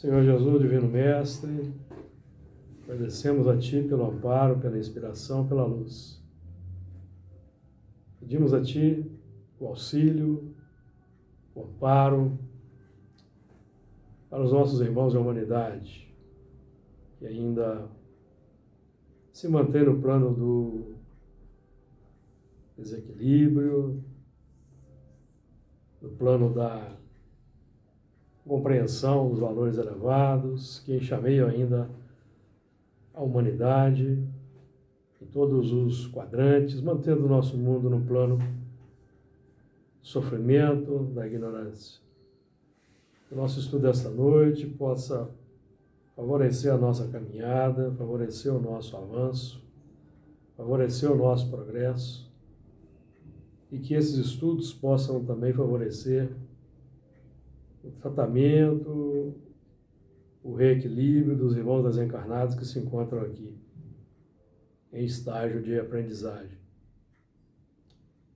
Senhor Jesus, Divino Mestre, agradecemos a Ti pelo amparo, pela inspiração, pela luz. Pedimos a Ti o auxílio, o amparo para os nossos irmãos da humanidade, que ainda se mantêm no plano do desequilíbrio, no plano da compreensão dos valores elevados, que enxameiam ainda a humanidade em todos os quadrantes, mantendo o nosso mundo no plano do sofrimento, da ignorância. Que o nosso estudo desta noite possa favorecer a nossa caminhada, favorecer o nosso avanço, favorecer o nosso progresso, e que esses estudos possam também favorecer o tratamento, o reequilíbrio dos irmãos desencarnados que se encontram aqui em estágio de aprendizagem.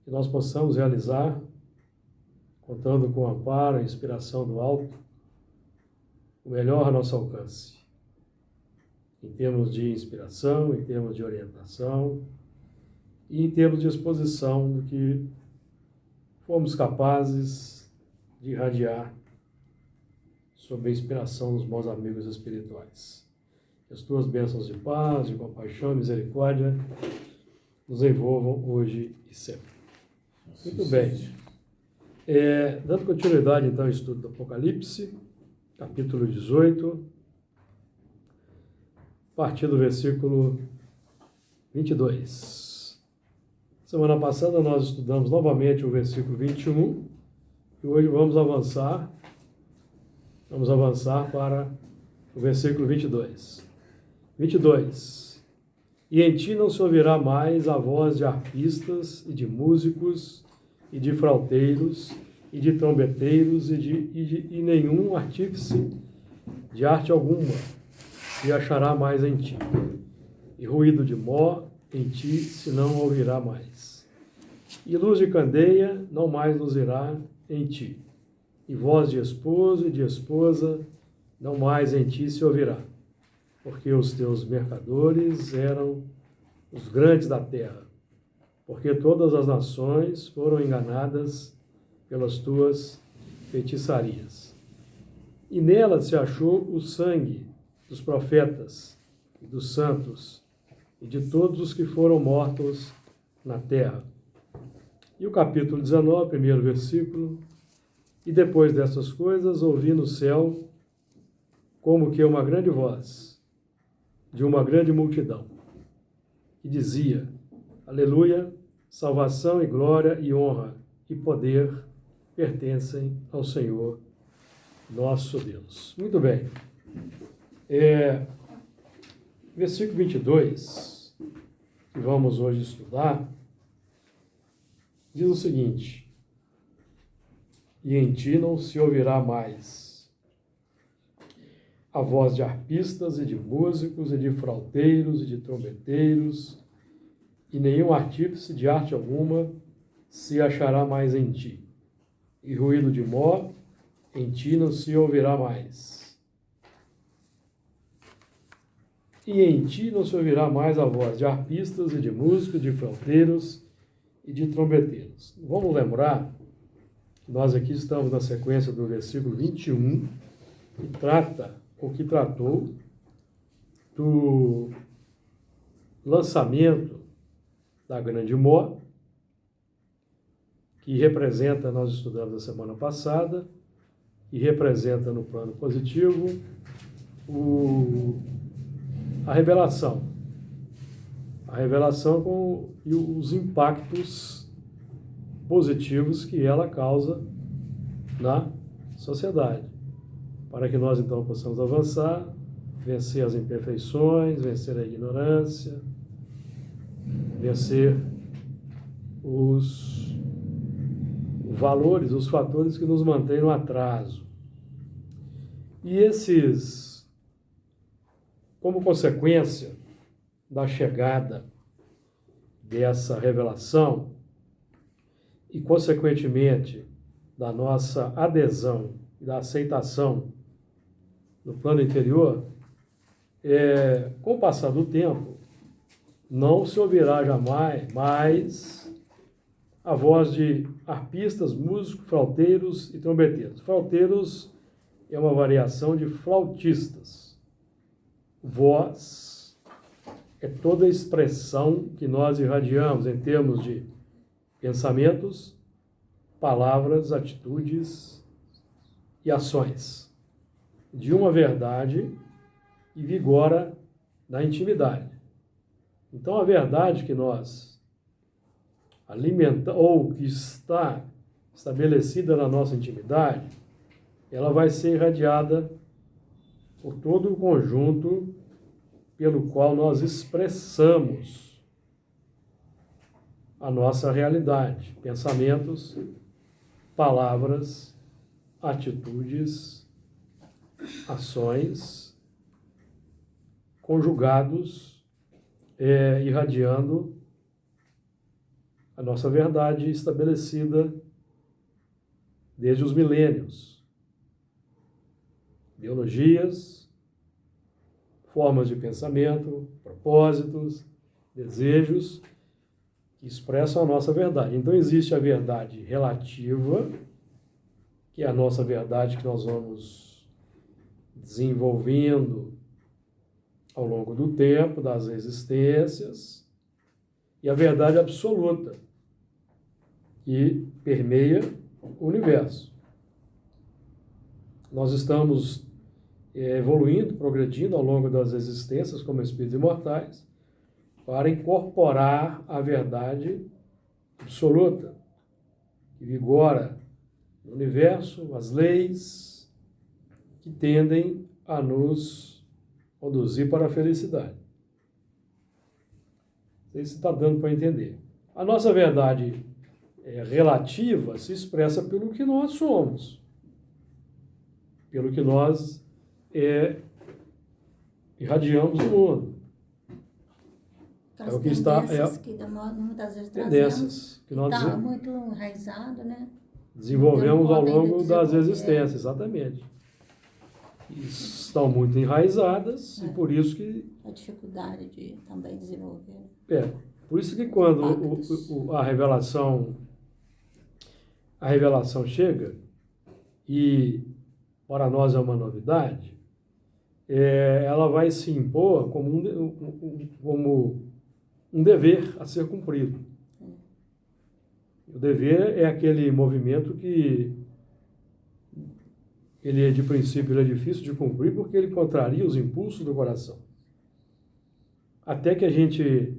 Que nós possamos realizar, contando com o amparo e inspiração do alto, o melhor a nosso alcance, em termos de inspiração, em termos de orientação e em termos de exposição do que fomos capazes de irradiar sob a inspiração dos bons amigos espirituais. Que as tuas bênçãos de paz, de compaixão e misericórdia nos envolvam hoje e sempre. Muito bem. Dando continuidade, então, ao estudo do Apocalipse, capítulo 18, a partir do versículo 22. Semana passada nós estudamos novamente o versículo 21 e hoje vamos avançar para o versículo 22. 22. E em ti não se ouvirá mais a voz de arpistas e de músicos e de flauteiros e de trombeteiros e nenhum artífice de arte alguma se achará mais em ti. E ruído de mó em ti se não ouvirá mais. E luz de candeia não mais luzirá em ti. E voz de esposo e de esposa não mais em ti se ouvirá, porque os teus mercadores eram os grandes da terra, porque todas as nações foram enganadas pelas tuas feitiçarias. E nela se achou o sangue dos profetas e dos santos e de todos os que foram mortos na terra. E o capítulo 19, primeiro versículo: E depois dessas coisas ouvi no céu como que uma grande voz de uma grande multidão, que dizia: Aleluia, salvação e glória e honra e poder pertencem ao Senhor nosso Deus. Muito bem. Versículo 22, que vamos hoje estudar, diz o seguinte: E em ti não se ouvirá mais a voz de arpistas e de músicos e de flauteiros e de trombeteiros, e nenhum artífice de arte alguma se achará mais em ti. E ruído de mó em ti não se ouvirá mais. E em ti não se ouvirá mais a voz de arpistas e de músicos, de flauteiros e de trombeteiros. Vamos lembrar, nós aqui estamos na sequência do versículo 21, que trata, ou que tratou, do lançamento da grande mó, que representa, nós estudamos na semana passada, que representa no plano positivo a revelação e os impactos positivos que ela causa na sociedade, para que nós então possamos avançar, vencer as imperfeições, vencer a ignorância, vencer os valores, os fatores que nos mantêm no atraso. E esses, como consequência da chegada dessa revelação e, consequentemente, da nossa adesão e da aceitação no plano inferior, com o passar do tempo, não se ouvirá jamais mais a voz de arpistas, músicos, flauteiros e trombeteiros. Flauteiros é uma variação de flautistas. Voz é toda a expressão que nós irradiamos em termos de pensamentos, palavras, atitudes e ações, de uma verdade e vigora na intimidade. Então, a verdade que nós alimentamos, ou que está estabelecida na nossa intimidade, ela vai ser irradiada por todo o conjunto pelo qual nós expressamos a nossa realidade, pensamentos, palavras, atitudes, ações, conjugados, irradiando a nossa verdade estabelecida desde os milênios. Ideologias, formas de pensamento, propósitos, desejos que expressam a nossa verdade. Então existe a verdade relativa, que é a nossa verdade que nós vamos desenvolvendo ao longo do tempo, das existências, e a verdade absoluta, que permeia o universo. Nós estamos evoluindo, progredindo ao longo das existências como espíritos imortais, para incorporar a verdade absoluta, que vigora no universo, as leis que tendem a nos conduzir para a felicidade. Não sei se está dando para entender. A nossa verdade relativa se expressa pelo que nós somos, pelo que nós irradiamos no mundo. Aquelas O que está que muitas vezes tendências que nós está muito enraizado, né? desenvolvemos ao longo das desenvolver. existências, exatamente. Estão muito enraizadas e por isso que A dificuldade de também desenvolver. por isso que quando a revelação chega e para nós é uma novidade, ela vai se impor como um dever a ser cumprido. O dever é aquele movimento que de princípio, ele é difícil de cumprir porque ele contraria os impulsos do coração. Até que a gente,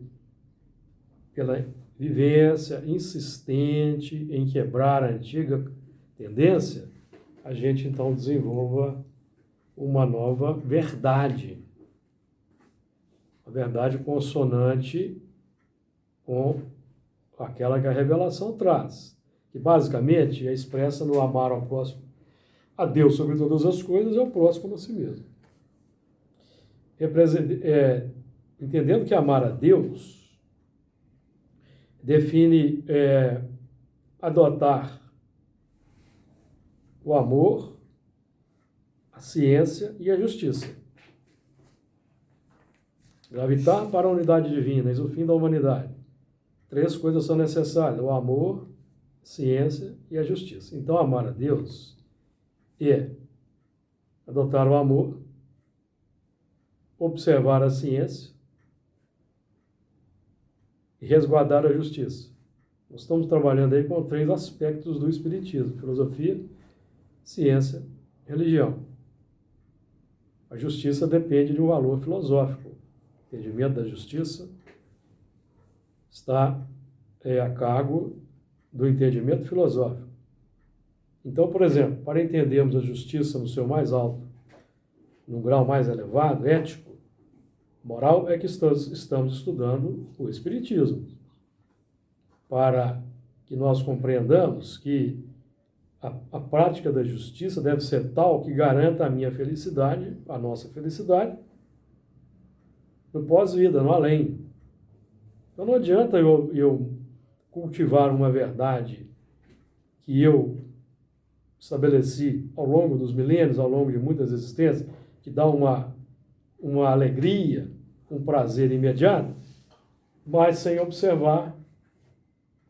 pela vivência insistente em quebrar a antiga tendência, a gente então desenvolva uma nova verdade. A verdade consonante com aquela que a revelação traz, que basicamente é expressa no amar ao próximo, a Deus sobre todas as coisas e ao próximo como a si mesmo. Entendendo que amar a Deus define adotar o amor, a ciência e a justiça. Gravitar para a unidade divina, eis o fim da humanidade. 3 coisas são necessárias: o amor, a ciência e a justiça. Então, amar a Deus é adotar o amor, observar a ciência e resguardar a justiça. Nós estamos trabalhando aí com 3 aspectos do Espiritismo: filosofia, ciência, religião. A justiça depende de um valor filosófico. O entendimento da justiça está a cargo do entendimento filosófico. Então, por exemplo, para entendermos a justiça no seu mais alto, num grau mais elevado, ético, moral, é que estamos estudando o Espiritismo. Para que nós compreendamos que a prática da justiça deve ser tal que garanta a minha felicidade, a nossa felicidade, no pós-vida, no além. Então não adianta eu cultivar uma verdade que eu estabeleci ao longo dos milênios, ao longo de muitas existências, que dá uma alegria, um prazer imediato, mas sem observar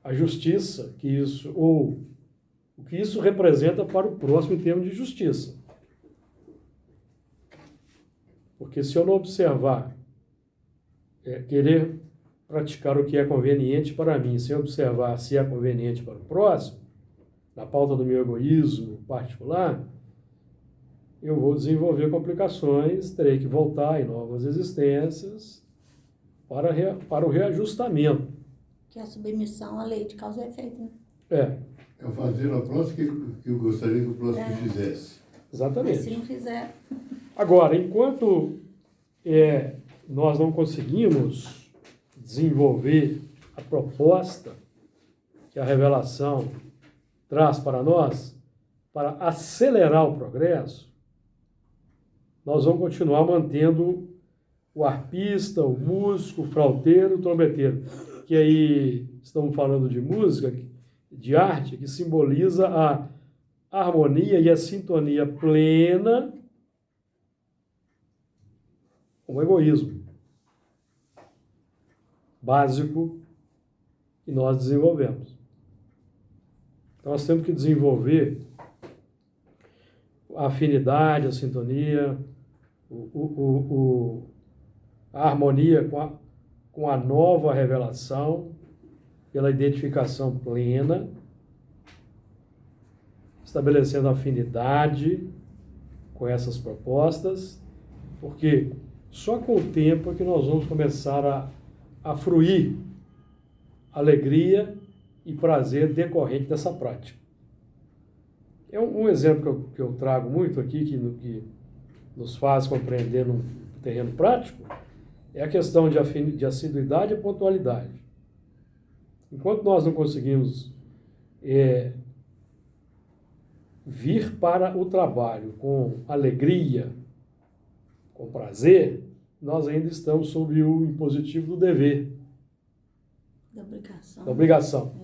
a justiça que isso, ou o que isso representa para o próximo em termos de justiça. Porque se eu não observar, querer praticar o que é conveniente para mim, sem observar se é conveniente para o próximo, na pauta do meu egoísmo particular, eu vou desenvolver complicações, terei que voltar em novas existências para o reajustamento. Que é a submissão à lei de causa e efeito, né? É fazer ao próximo que eu gostaria que o próximo fizesse. Exatamente. Mas se não fizer... Agora, enquanto nós não conseguimos desenvolver a proposta que a revelação traz para nós, para acelerar o progresso, nós vamos continuar mantendo o arpista, o músico, o flauteiro, o trombeteiro, que aí estamos falando de música, de arte, que simboliza a harmonia e a sintonia plena com o egoísmo básico que nós desenvolvemos. Então, nós temos que desenvolver a afinidade, a sintonia, a harmonia com a nova revelação, pela identificação plena, estabelecendo afinidade com essas propostas, porque só com o tempo é que nós vamos começar a fruir alegria e prazer decorrente dessa prática. É um exemplo que eu trago muito aqui, que nos faz compreender no terreno prático, é a questão de assiduidade e pontualidade. Enquanto nós não conseguimos vir para o trabalho com alegria, com prazer, nós ainda estamos sob o impositivo do dever. Da obrigação. Da obrigação.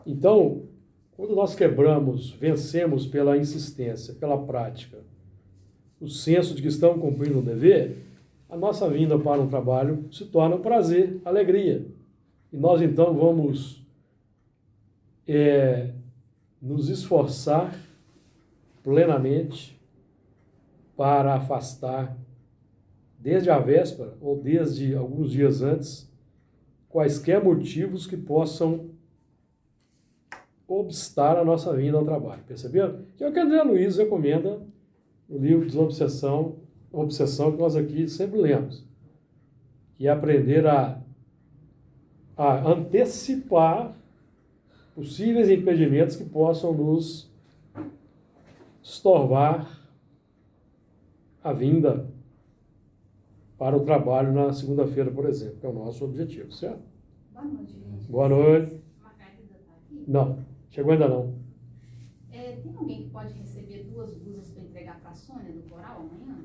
Então, quando nós vencemos pela insistência, pela prática, o senso de que estamos cumprindo o dever, a nossa vinda para um trabalho se torna um prazer, alegria. E nós, então, vamos nos esforçar plenamente para afastar, desde a véspera ou desde alguns dias antes, quaisquer motivos que possam obstar a nossa vinda ao trabalho. Perceberam? Que é o que André Luiz recomenda no livro Desobsessão, Obsessão, que nós aqui sempre lemos, que é aprender a antecipar possíveis impedimentos que possam nos estorvar a vinda para o trabalho na segunda-feira, por exemplo, que é o nosso objetivo, certo? Boa noite, gente. Boa noite. Margarida está aqui? Não, chegou ainda não. Tem alguém que pode receber 2 blusas para entregar para a Sônia do coral amanhã?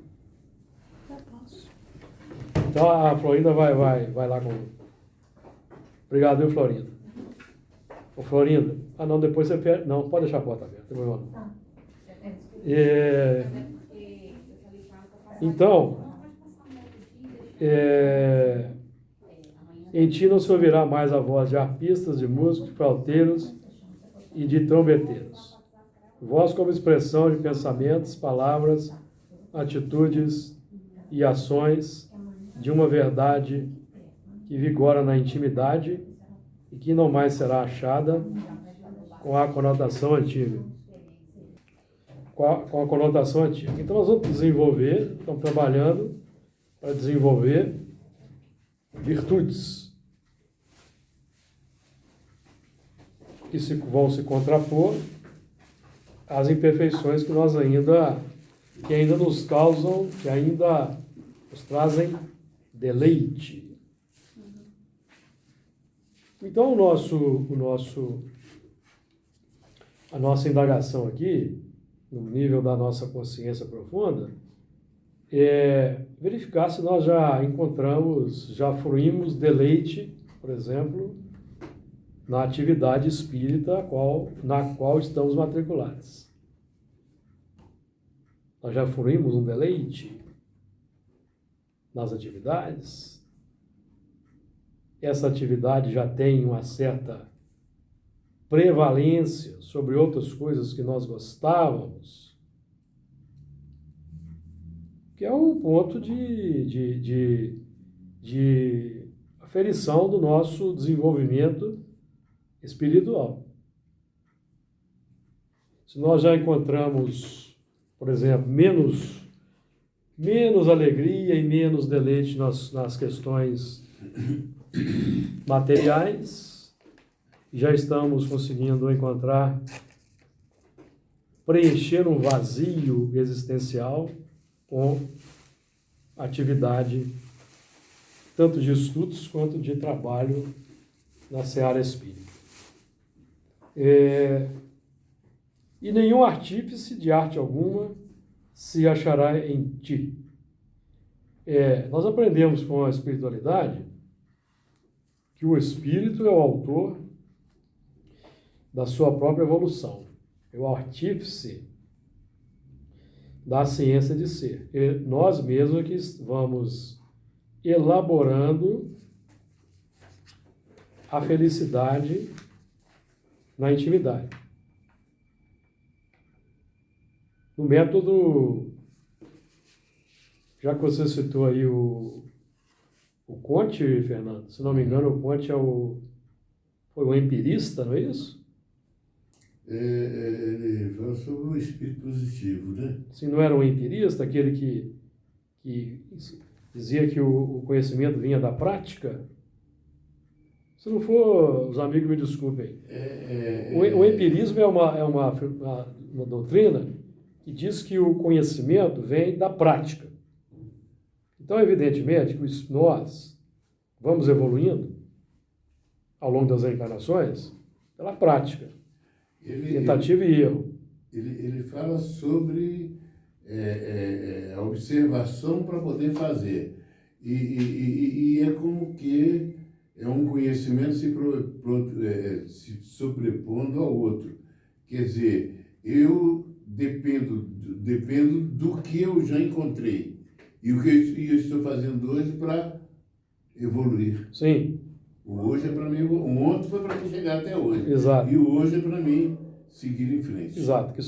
Eu posso. Então a Florinda vai lá com... Obrigado, viu, Florinda? Ô, Florinda. Ah, não, depois você... Não, pode deixar a porta aberta, não tem problema não. Tá. Então, em ti não se ouvirá mais a voz de arpistas, de músicos, de flauteiros e de trombeteiros. Voz como expressão de pensamentos, palavras, atitudes e ações de uma verdade que vigora na intimidade e que não mais será achada com a conotação antiga. Com a conotação antiga. Então nós vamos desenvolver, estamos trabalhando para desenvolver virtudes que vão se contrapor às imperfeições que ainda nos causam, que ainda nos trazem deleite. Então a nossa indagação aqui, no nível da nossa consciência profunda, é verificar se nós já fruímos deleite, por exemplo, na atividade espírita na qual estamos matriculados. Nós já fruímos um deleite nas atividades. Essa atividade já tem uma certa prevalência sobre outras coisas que nós gostávamos, que é um ponto de aferição do nosso desenvolvimento espiritual. Se nós já encontramos, por exemplo, menos alegria e menos deleite nas questões materiais, já estamos conseguindo encontrar, preencher um vazio existencial com atividade tanto de estudos quanto de trabalho na seara espírita. E nenhum artífice de arte alguma se achará em ti. Nós aprendemos com a espiritualidade que o espírito é o autor da sua própria evolução, é o artífice da ciência de ser. E nós mesmos que vamos elaborando a felicidade na intimidade. No método, já que você citou aí o Conte, Fernando, se não me engano, o Conte foi um empirista, não é isso? Ele fala sobre o espírito positivo, né? Se não era um empirista, aquele que dizia que o conhecimento vinha da prática? Se não for, os amigos me desculpem. O empirismo é uma doutrina que diz que o conhecimento vem da prática. Então, evidentemente, que nós vamos evoluindo ao longo das reencarnações pela prática, tentativa e erro. Ele fala sobre a observação para poder fazer. E é como que é um conhecimento se sobrepondo ao outro. Quer dizer, eu dependo do que eu já encontrei e o que eu estou fazendo hoje para evoluir. Sim. O hoje é para mim, o ontem foi para mim chegar até hoje. Exato. E o hoje é para mim seguir em frente. Exato, que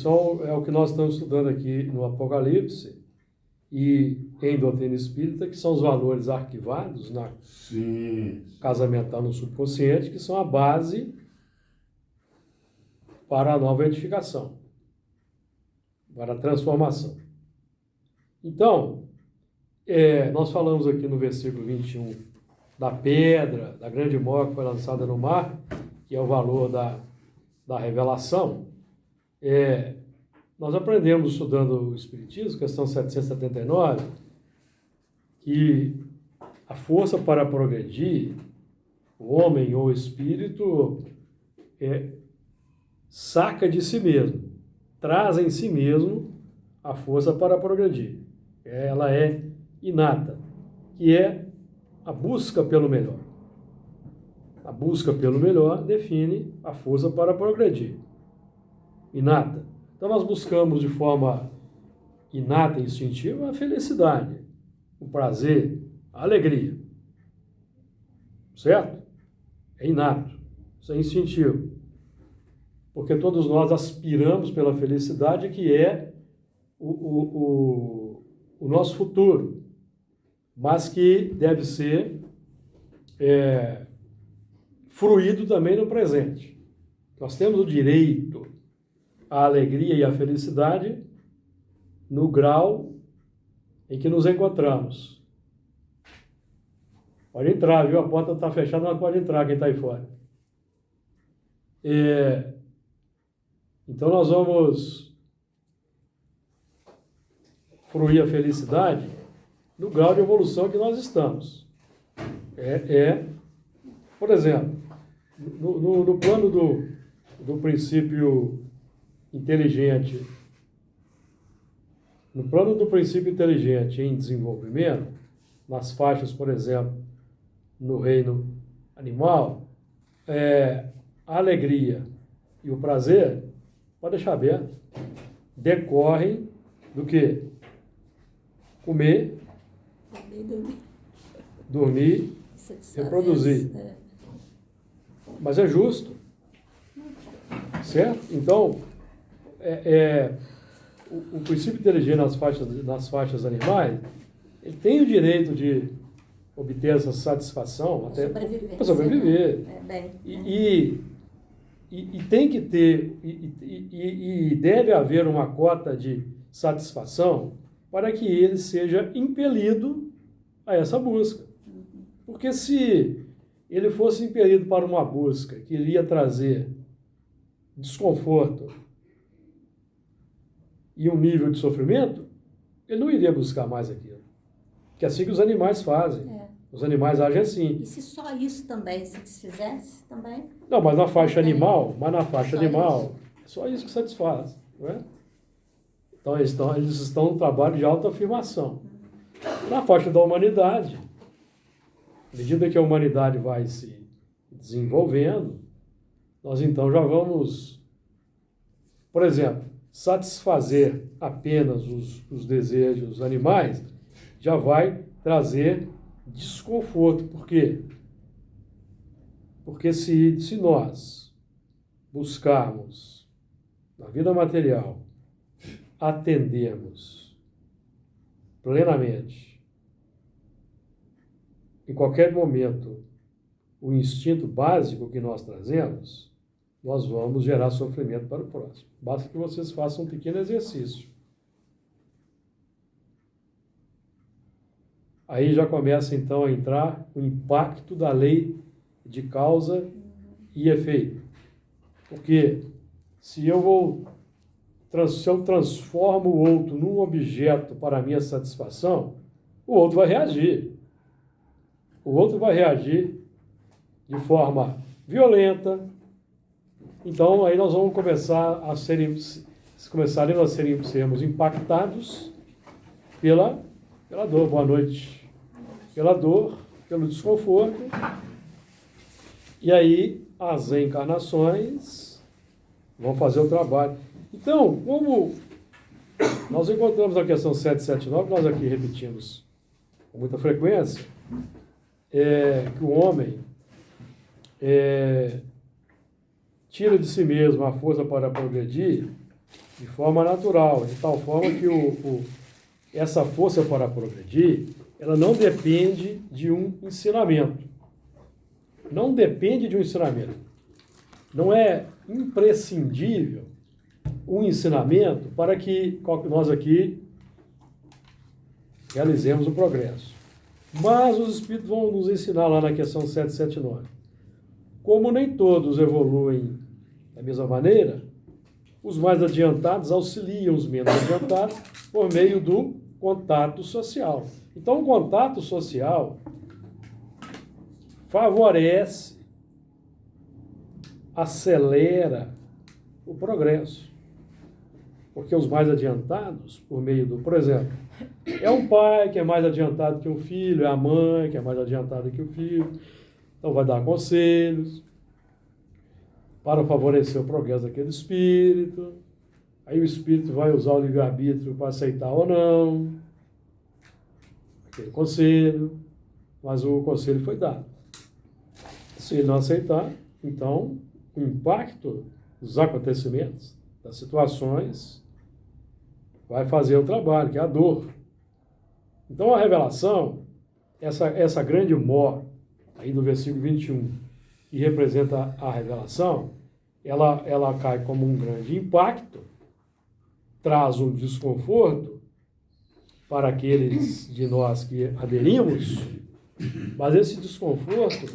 é o que nós estamos estudando aqui no Apocalipse e em doutrina espírita, que são os valores arquivados na casa mental no subconsciente, que são a base para a nova edificação, para a transformação. Então, nós falamos aqui no versículo 21 da pedra, da grande mó que foi lançada no mar, que é o valor da revelação. Nós aprendemos estudando o Espiritismo, questão 779, que a força para progredir, o homem ou o espírito, saca de si mesmo, traz em si mesmo a força para progredir. Ela é inata, que é a busca pelo melhor. A busca pelo melhor define a força para progredir. Inata. Então nós buscamos de forma inata e instintiva a felicidade, o prazer, a alegria. Certo? É inato, isso é instintivo. Porque todos nós aspiramos pela felicidade, que é o nosso futuro, mas que deve ser fruído também no presente. Nós temos o direito à alegria e à felicidade no grau em que nos encontramos. Pode entrar, viu? A porta está fechada, mas pode entrar quem está aí fora. Então nós vamos fruir a felicidade no grau de evolução que nós estamos. Por exemplo, no plano do princípio inteligente, no plano do princípio inteligente em desenvolvimento, nas faixas, por exemplo, no reino animal, a alegria e o prazer, pode deixar aberto, decorrem do que comer, Também dormir. dormir, Satisfazer. reproduzir. É. Mas é justo. Certo? Então, o princípio inteligente nas faixas animais, ele tem o direito de obter essa satisfação até Sobrevivência, para sobreviver. né? É, bem, E tem que ter, e deve haver uma cota de satisfação para que ele seja impelido a essa busca. Porque se ele fosse impelido para uma busca que iria trazer desconforto e um nível de sofrimento, ele não iria buscar mais aquilo. Que é assim que os animais fazem. É. Os animais agem assim. E se só isso também se desfizesse, também? Não, mas na faixa Não tem. animal, Só é só isso que satisfaz, não é? Então eles estão no trabalho de autoafirmação. Na faixa da humanidade, à medida que a humanidade vai se desenvolvendo, nós então já vamos, por exemplo, satisfazer apenas os desejos animais, já vai trazer desconforto. Por quê? Porque se nós buscarmos na vida material, atendermos plenamente, em qualquer momento, o instinto básico que nós trazemos, nós vamos gerar sofrimento para o próximo. Basta que vocês façam um pequeno exercício. Aí já começa então a entrar o impacto da lei de causa e efeito. Porque se eu transformo o outro num objeto para a minha satisfação, o outro vai reagir. O outro vai reagir de forma violenta. Então aí nós vamos começar a sermos impactados pela dor. Boa noite. Pela dor, pelo desconforto. E aí as reencarnações vão fazer o trabalho. Então, como nós encontramos a questão 779, nós aqui repetimos com muita frequência, que o homem tira de si mesmo a força para progredir de forma natural, de tal forma que essa força para progredir, ela não depende de um ensinamento. Não depende de um ensinamento. Não é imprescindível um ensinamento para que nós aqui realizemos o progresso. Mas os Espíritos vão nos ensinar lá na questão 779. Como nem todos evoluem da mesma maneira, os mais adiantados auxiliam os menos adiantados por meio do contato social. Então, o contato social favorece, acelera o progresso. Porque os mais adiantados, por meio do... Por exemplo, é um pai que é mais adiantado que um filho, é a mãe que é mais adiantada que o filho, então vai dar conselhos para favorecer o progresso daquele espírito. Aí o espírito vai usar o livre-arbítrio para aceitar ou não aquele conselho, mas o conselho foi dado. Se ele não aceitar, então o impacto dos acontecimentos, das situações, vai fazer o trabalho, que é a dor. Então a revelação, essa grande mó, aí do versículo 21, que representa a revelação, ela cai como um grande impacto, traz um desconforto para aqueles de nós que aderimos, mas esse desconforto,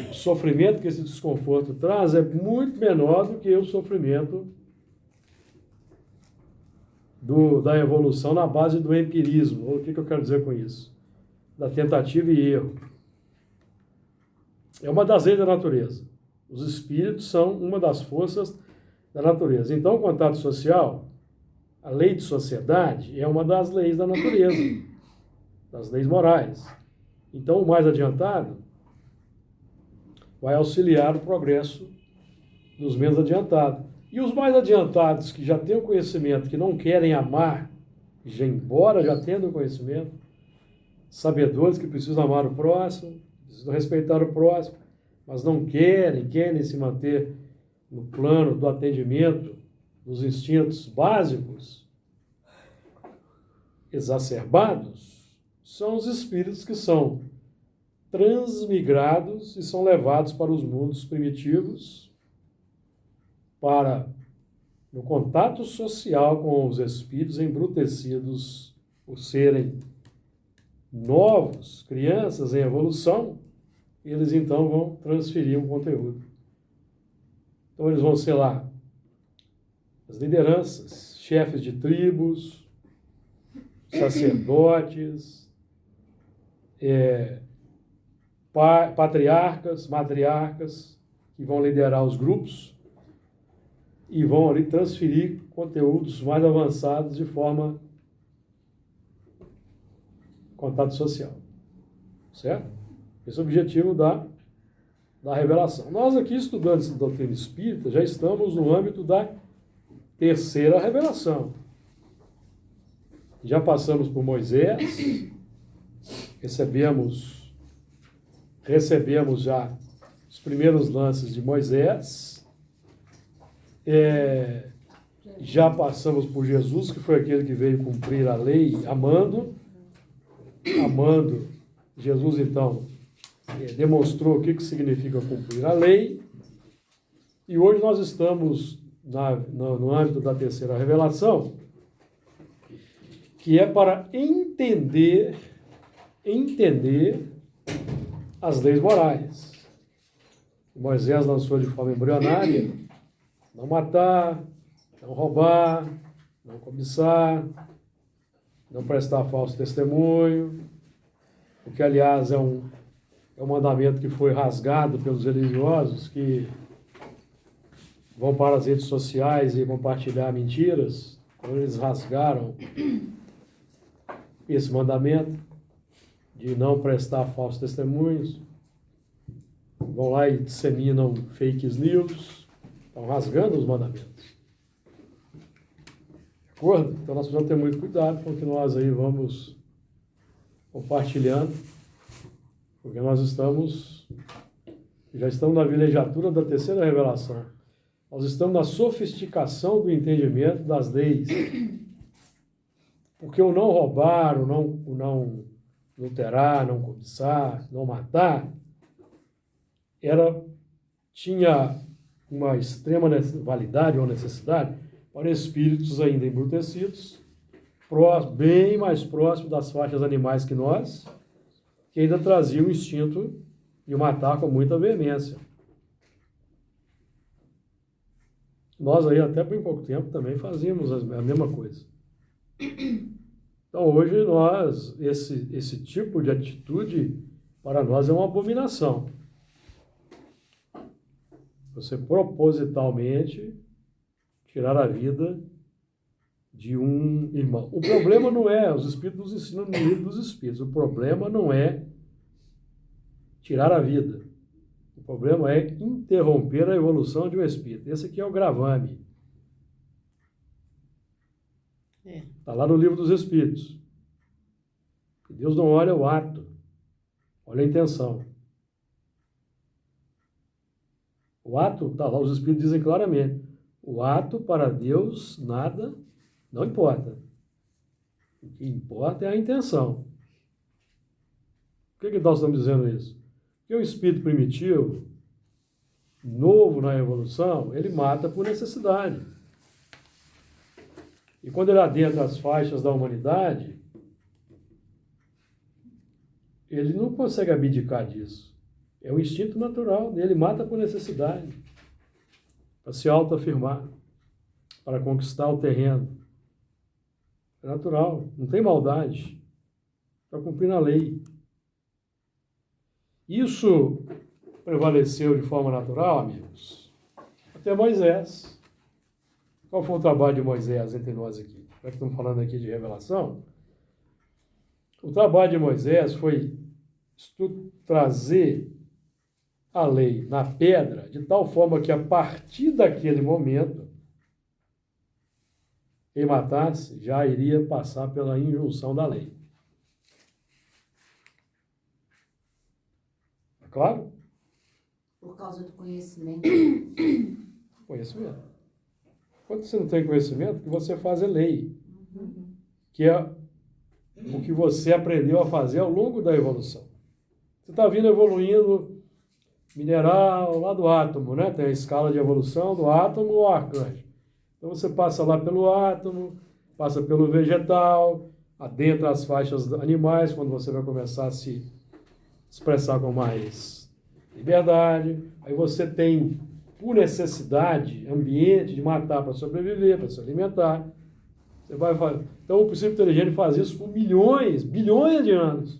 o sofrimento que esse desconforto traz é muito menor do que o sofrimento da evolução na base do empirismo. O que eu quero dizer com isso? Da tentativa e erro. É uma das leis da natureza. Os espíritos são uma das forças da natureza. Então, o contato social, a lei de sociedade, é uma das leis da natureza, das leis morais. Então, o mais adiantado vai auxiliar o progresso dos menos adiantados. E os mais adiantados, que já têm o conhecimento, que não querem amar já embora já tendo conhecimento, sabedores que precisam amar o próximo, precisam respeitar o próximo, mas não querem se manter no plano do atendimento dos instintos básicos, exacerbados, são os espíritos que são transmigrados e são levados para os mundos primitivos, para, no contato social com os espíritos embrutecidos por serem novos, crianças em evolução, eles então vão transferir um conteúdo. Então eles vão ser lá as lideranças, chefes de tribos, sacerdotes, patriarcas, matriarcas, que vão liderar os grupos e vão ali transferir conteúdos mais avançados de forma contato social. Certo? Esse é o objetivo da revelação. Nós aqui, estudantes de doutrina espírita, já estamos no âmbito da terceira revelação. Já passamos por Moisés, recebemos já os primeiros lances de Moisés, já passamos por Jesus, que foi aquele que veio cumprir a lei amando. Jesus, então, demonstrou o que significa cumprir a lei, e hoje nós estamos no âmbito da terceira revelação, que é para entender as leis morais. Moisés lançou de forma embrionária: não matar, não roubar, não cobiçar, não prestar falso testemunho, o que, aliás, é um mandamento que foi rasgado pelos religiosos que vão para as redes sociais e compartilhar mentiras. Quando eles rasgaram esse mandamento de não prestar falsos testemunhos, vão lá e disseminam fake news, estão rasgando os mandamentos. De acordo? Então nós precisamos ter muito cuidado com o que nós aí vamos compartilhando, porque nós já estamos na vilegiatura da terceira revelação. Nós estamos na sofisticação do entendimento das leis. Porque o não roubar, o não adulterar, não cobiçar, não matar, tinha uma extrema validade ou necessidade para espíritos ainda embrutecidos, bem mais próximos das faixas animais que nós, que ainda traziam o instinto de matar com muita veemência. Nós aí, até por pouco tempo, também fazíamos a mesma coisa. Então, hoje, esse tipo de atitude, para nós, é uma abominação. Você propositalmente tirar a vida de um irmão. O problema não é, os Espíritos nos ensinam no livro dos Espíritos, o problema não é tirar a vida. O problema é interromper a evolução de um Espírito. Esse aqui é o gravame. Está lá no livro dos Espíritos. Deus não olha o ato, olha a intenção. O ato, está lá, os Espíritos dizem claramente, o ato para Deus nada não importa. O que importa é a intenção. Por que nós estamos dizendo isso? Porque o espírito primitivo, novo na evolução, ele mata por necessidade. E quando ele adentra as faixas da humanidade, ele não consegue abdicar disso. É o instinto natural dele, mata por necessidade, para se autoafirmar, para conquistar o terreno. É natural, não tem maldade, para cumprir a lei. Isso prevaleceu de forma natural, amigos, até Moisés. Qual foi o trabalho de Moisés entre nós aqui? Já que estamos falando aqui de revelação, o trabalho de Moisés foi trazer a lei na pedra, de tal forma que a partir daquele momento, quem matasse já iria passar pela injunção da lei. É claro? Por causa do conhecimento. Conhecimento. Quando você não tem conhecimento, o que você faz é lei. Que é o que você aprendeu a fazer ao longo da evolução. Você está vindo evoluindo mineral lá do átomo, né? Tem a escala de evolução do átomo ao arcanjo. Então você passa lá pelo átomo, passa pelo vegetal, adentra as faixas animais, quando você vai começar a se expressar com mais liberdade. Aí você tem, por necessidade, ambiente de matar para sobreviver, para se alimentar. Você vai fazer. Então o princípio inteligente faz isso por milhões, bilhões de anos.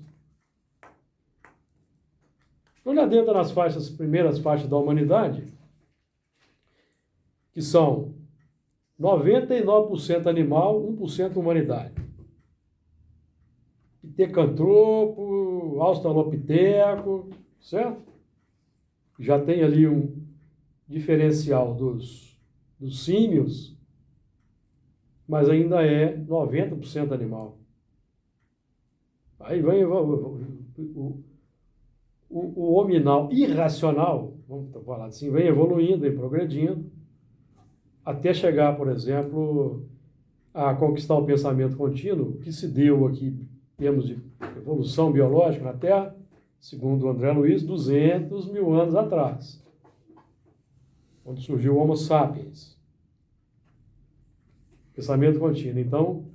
Quando adentra nas primeiras faixas da humanidade, que são 99% animal, 1% humanidade. Pitecantropo, australopiteco, certo? Já tem ali um diferencial dos símios, mas ainda é 90% animal. Aí vem o hominal irracional, vamos falar assim, vem evoluindo, vem progredindo, até chegar, por exemplo, a conquistar o pensamento contínuo, que se deu aqui em termos de evolução biológica na Terra, segundo o André Luiz, 200 mil anos atrás, quando surgiu o Homo sapiens. Pensamento contínuo. Então,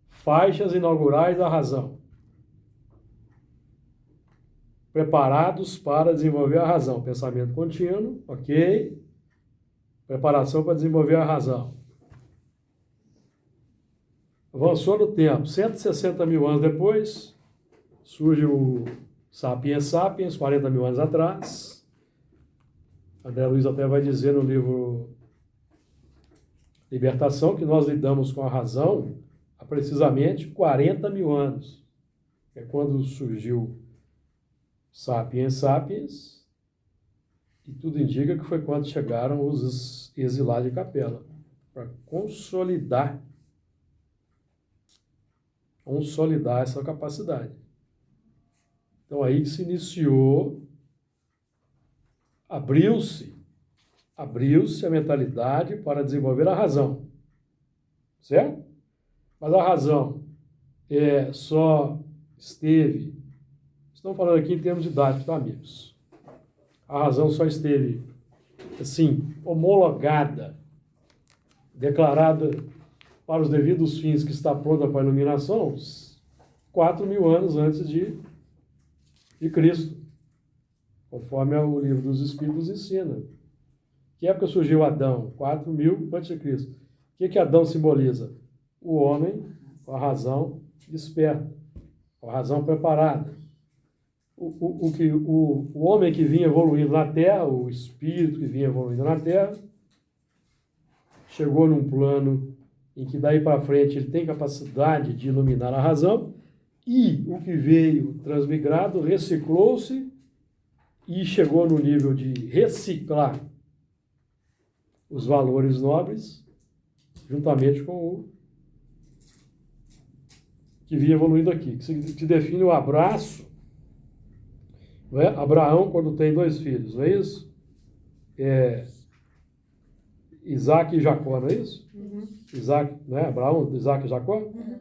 faixas inaugurais da razão. Preparados para desenvolver a razão. Pensamento contínuo, ok. Preparação para desenvolver a razão. Avançou no tempo. 160 mil anos depois, surge o Sapiens Sapiens, 40 mil anos atrás. André Luiz até vai dizer no livro Libertação que nós lidamos com a razão há precisamente 40 mil anos. É quando surgiu Sapiens Sapiens, e tudo indica que foi quando chegaram os exilados de Capela, para consolidar essa capacidade. Então aí que se iniciou, abriu-se a mentalidade para desenvolver a razão, certo? Mas a razão só esteve, estamos falando aqui em termos didáticos, tá, amigos? A razão só esteve, assim, homologada, declarada para os devidos fins que está pronta para a iluminação 4 mil anos antes de Cristo, conforme o livro dos Espíritos ensina. Que época surgiu Adão? 4 mil antes de Cristo. O que Adão simboliza? O homem com a razão desperta, com a razão preparada. O homem que vinha evoluindo na Terra, o espírito que vinha evoluindo na Terra, chegou num plano em que daí para frente ele tem capacidade de iluminar a razão, e o que veio transmigrado reciclou-se e chegou no nível de reciclar os valores nobres, juntamente com o que vinha evoluindo aqui, que define o abraço. Não é? Abraão, quando tem 2 filhos, não é isso? Isaac e Jacó, não é isso? Uhum. Isaac, não é? Abraão, Isaac e Jacó? Uhum.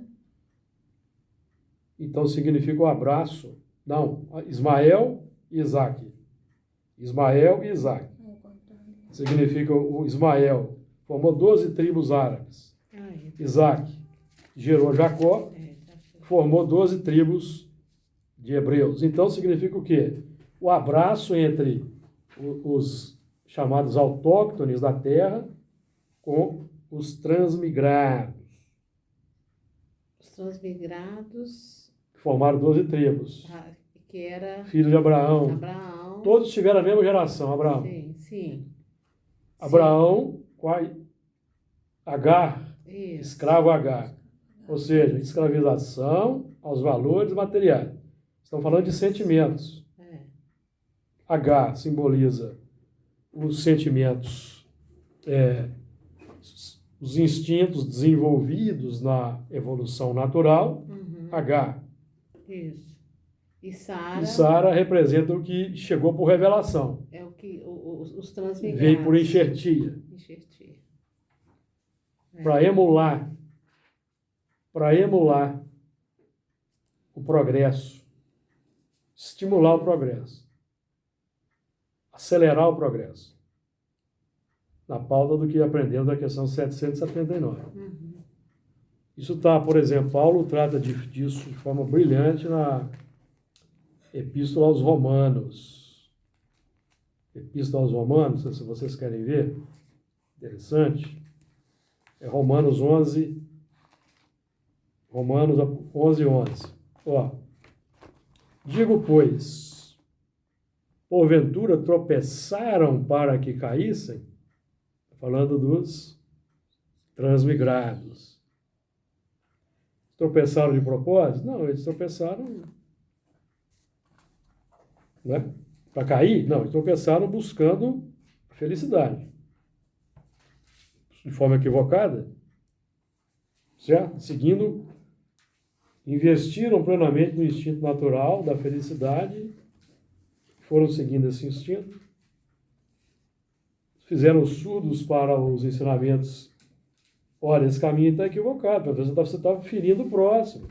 Então significa o abraço. Não, Ismael e Isaac. Ismael e Isaac. Significa o Ismael. Formou 12 tribos árabes. Isaac gerou Jacó, formou 12 tribos de hebreus. Então significa o quê? O abraço entre os chamados autóctones da terra com os transmigrados. Os transmigrados, Formaram 12 tribos. que era Filho de Abraão. Abraão. Todos tiveram a mesma geração, Abraão. Sim, sim. Abraão com Agar, Isso. escravo Agar. Ou seja, escravização aos valores materiais. Estão falando de sentimentos. Agar simboliza os sentimentos os instintos desenvolvidos na evolução natural, Uhum. H. Isso. E Sara E Sara representa o que chegou por revelação, é o que os transmigrados. veio por enxertia, Enxertia. para emular o progresso, estimular o progresso, acelerar o progresso. Na pauta do que aprendemos da questão 779. Uhum. Isso está, por exemplo, Paulo trata disso de forma brilhante na Epístola aos Romanos. Epístola aos Romanos, se vocês querem ver, interessante, é Romanos 11, 11. Ó, digo, pois, porventura tropeçaram para que caíssem? Falando dos transmigrados. Tropeçaram de propósito? Não, eles tropeçaram, né? Para cair? Não, eles tropeçaram buscando a felicidade. De forma equivocada, certo? Seguindo, investiram plenamente no instinto natural da felicidade, foram seguindo esse instinto, fizeram surdos para os ensinamentos. Olha, esse caminho está equivocado, você está ferindo o próximo.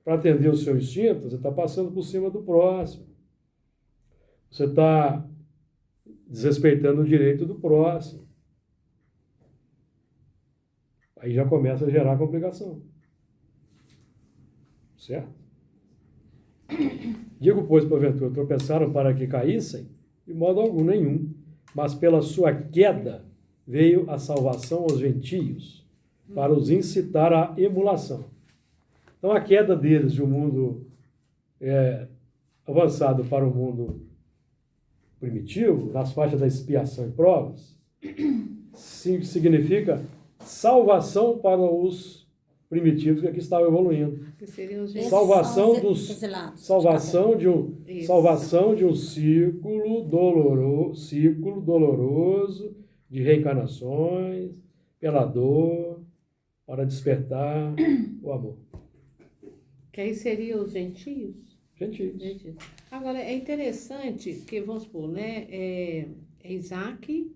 Para atender o seu instinto, você está passando por cima do próximo. Você está desrespeitando o direito do próximo. Aí já começa a gerar complicação. Certo? Digo, pois, porventura, tropeçaram para que caíssem? De modo algum, nenhum. Mas pela sua queda veio a salvação aos gentios, para os incitar à emulação. Então, a queda deles de um mundo avançado para o mundo primitivo, nas faixas da expiação e provas, significa salvação para os primitivos que aqui estavam evoluindo. Que seriam os Esses Salvação são dos- exilados. Salvação de um Isso. ciclo doloroso de reencarnações, pela dor, para despertar o amor. Que aí seriam os gentios. Gentios. Agora, é interessante que, vamos supor, né? É Isaac,